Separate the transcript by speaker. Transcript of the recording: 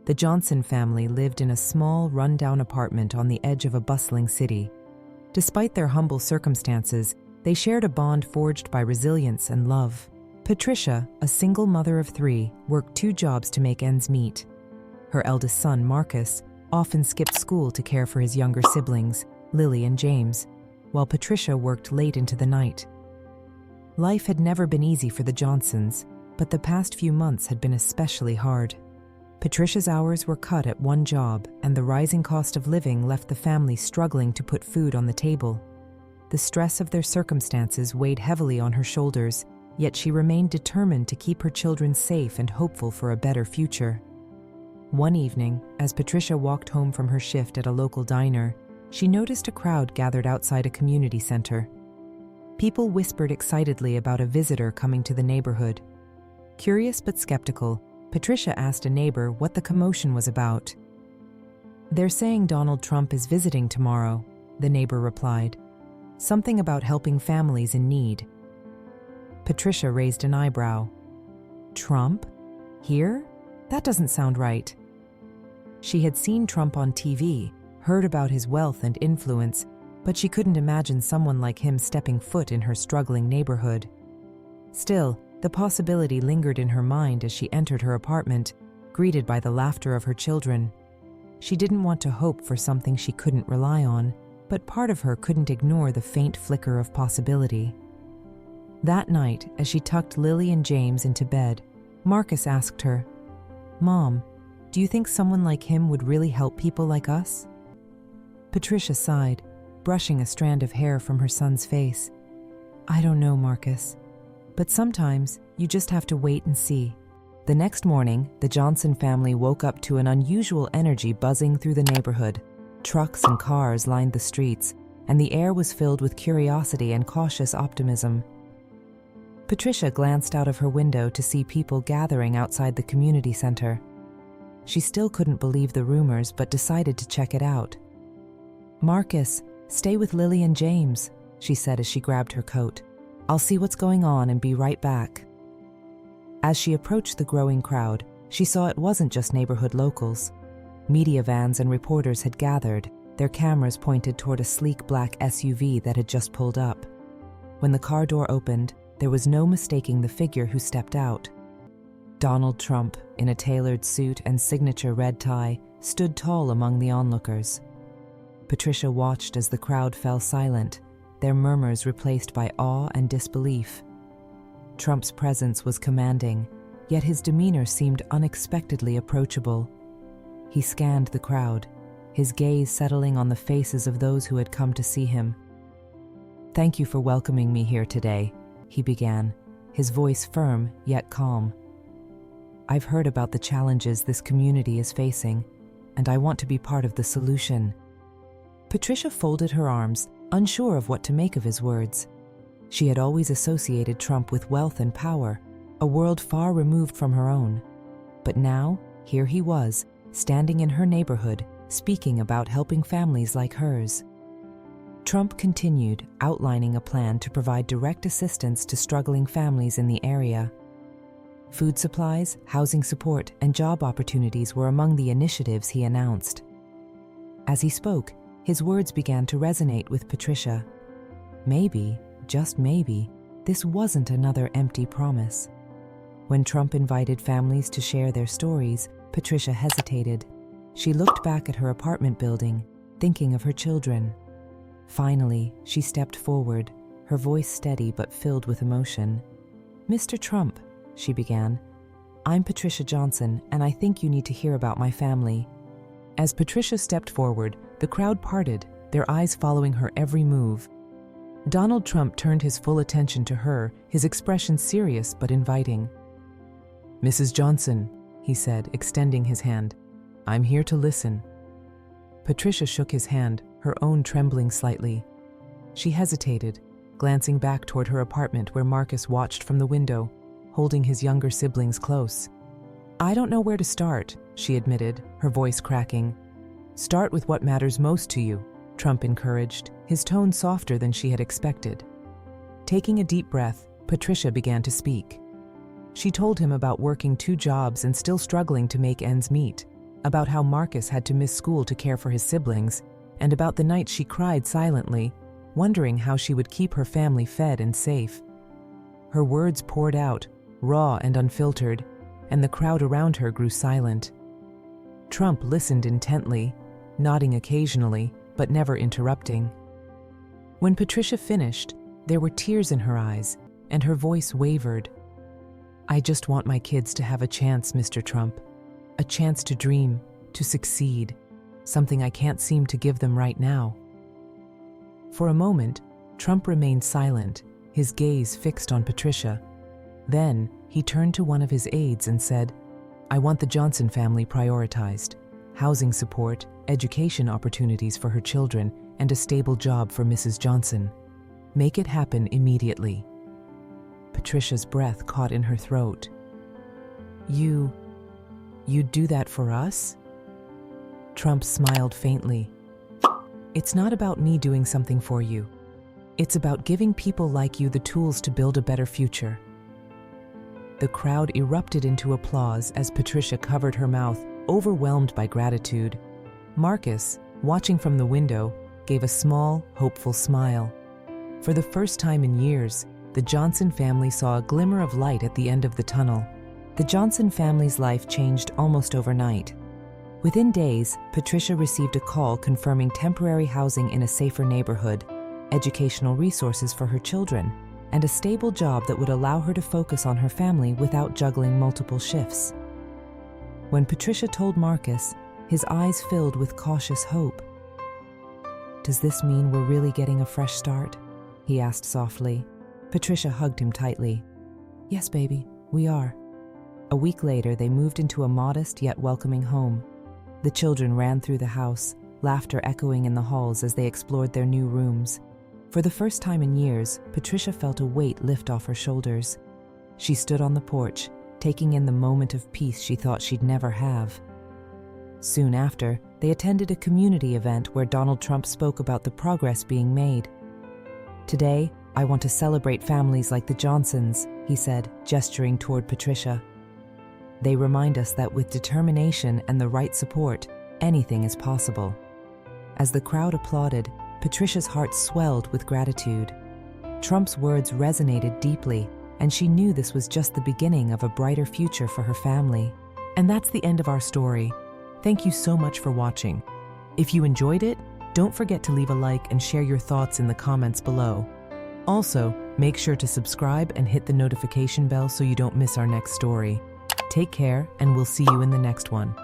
Speaker 1: The Johnson family lived in a small, run-down apartment on the edge of a bustling city. Despite their humble circumstances, they shared a bond forged by resilience and love. Patricia, a single mother of 3, worked 2 jobs to make ends meet. Her eldest son, Marcus, often skipped school to care for his younger siblings, Lily and James, while Patricia worked late into the night. Life had never been easy for the Johnsons, but the past few months had been especially hard. Patricia's hours were cut at one job, and the rising cost of living left the family struggling to put food on the table. The stress of their circumstances weighed heavily on her shoulders, yet she remained determined to keep her children safe and hopeful for a better future. One evening, as Patricia walked home from her shift at a local diner, she noticed a crowd gathered outside a community center. People whispered excitedly about a visitor coming to the neighborhood. Curious but skeptical, Patricia asked a neighbor what the commotion was about. "They're saying Donald Trump is visiting tomorrow," the neighbor replied. "Something about helping families in need." Patricia raised an eyebrow. "Trump? Here? That doesn't sound right." She had seen Trump on TV, heard about his wealth and influence, but she couldn't imagine someone like him stepping foot in her struggling neighborhood. Still, the possibility lingered in her mind as she entered her apartment, greeted by the laughter of her children. She didn't want to hope for something she couldn't rely on, but part of her couldn't ignore the faint flicker of possibility. That night, as she tucked Lily and James into bed, Marcus asked her, "Mom, do you think someone like him would really help people like us?" Patricia sighed, brushing a strand of hair from her son's face. "I don't know, Marcus. But sometimes you just have to wait and see." The next morning, the Johnson family woke up to an unusual energy buzzing through the neighborhood. Trucks and cars lined the streets, and the air was filled with curiosity and cautious optimism. Patricia glanced out of her window to see people gathering outside the community center. She still couldn't believe the rumors, but decided to check it out. "Marcus, stay with Lily and James," she said as she grabbed her coat. "I'll see what's going on and be right back." As she approached the growing crowd, she saw it wasn't just neighborhood locals. Media vans and reporters had gathered, their cameras pointed toward a sleek black SUV that had just pulled up. When the car door opened, there was no mistaking the figure who stepped out. Donald Trump, in a tailored suit and signature red tie, stood tall among the onlookers. Patricia watched as the crowd fell silent, their murmurs replaced by awe and disbelief. Trump's presence was commanding, yet his demeanor seemed unexpectedly approachable. He scanned the crowd, his gaze settling on the faces of those who had come to see him. "Thank you for welcoming me here today," he began, his voice firm yet calm. "I've heard about the challenges this community is facing, and I want to be part of the solution." Patricia folded her arms, unsure of what to make of his words. She had always associated Trump with wealth and power, a world far removed from her own. But now, here he was, standing in her neighborhood, speaking about helping families like hers. Trump continued, outlining a plan to provide direct assistance to struggling families in the area. Food supplies, housing support, and job opportunities were among the initiatives he announced. As he spoke, his words began to resonate with Patricia. Maybe, just maybe, this wasn't another empty promise. When Trump invited families to share their stories, Patricia hesitated. She looked back at her apartment building, thinking of her children. Finally, she stepped forward, her voice steady but filled with emotion. "Mr. Trump," she began, "I'm Patricia Johnson, and I think you need to hear about my family." As Patricia stepped forward, the crowd parted, their eyes following her every move. Donald Trump turned his full attention to her, his expression serious but inviting. "Mrs. Johnson," he said, extending his hand, "I'm here to listen." Patricia shook his hand, her own trembling slightly. She hesitated, glancing back toward her apartment where Marcus watched from the window, holding his younger siblings close. "I don't know where to start," she admitted, her voice cracking. "Start with what matters most to you," Trump encouraged, his tone softer than she had expected. Taking a deep breath, Patricia began to speak. She told him about working 2 jobs and still struggling to make ends meet, about how Marcus had to miss school to care for his siblings, and about the night she cried silently, wondering how she would keep her family fed and safe. Her words poured out, raw and unfiltered, and the crowd around her grew silent. Trump listened intently, nodding occasionally, but never interrupting. When Patricia finished, there were tears in her eyes, and her voice wavered. "I just want my kids to have a chance, Mr. Trump. A chance to dream, to succeed, something I can't seem to give them right now." For a moment, Trump remained silent, his gaze fixed on Patricia. Then, he turned to one of his aides and said, "I want the Johnson family prioritized. Housing support, education opportunities for her children, and a stable job for Mrs. Johnson. Make it happen immediately." Patricia's breath caught in her throat. You'd do that for us?" Trump smiled faintly. "It's not about me doing something for you. It's about giving people like you the tools to build a better future." The crowd erupted into applause as Patricia covered her mouth, overwhelmed by gratitude. Marcus, watching from the window, gave a small, hopeful smile. For the first time in years, the Johnson family saw a glimmer of light at the end of the tunnel. The Johnson family's life changed almost overnight. Within days, Patricia received a call confirming temporary housing in a safer neighborhood, educational resources for her children, and a stable job that would allow her to focus on her family without juggling multiple shifts. When Patricia told Marcus, his eyes filled with cautious hope. "Does this mean we're really getting a fresh start?" he asked softly. Patricia hugged him tightly. "Yes, baby, we are." A week later, they moved into a modest yet welcoming home. The children ran through the house, laughter echoing in the halls as they explored their new rooms. For the first time in years, Patricia felt a weight lift off her shoulders. She stood on the porch, taking in the moment of peace she thought she'd never have. Soon after, they attended a community event where Donald Trump spoke about the progress being made. "Today, I want to celebrate families like the Johnsons," he said, gesturing toward Patricia. "They remind us that with determination and the right support, anything is possible." As the crowd applauded, Patricia's heart swelled with gratitude. Trump's words resonated deeply, and she knew this was just the beginning of a brighter future for her family. And that's the end of our story. Thank you so much for watching. If you enjoyed it, don't forget to leave a like and share your thoughts in the comments below. Also, make sure to subscribe and hit the notification bell so you don't miss our next story. Take care, and we'll see you in the next one.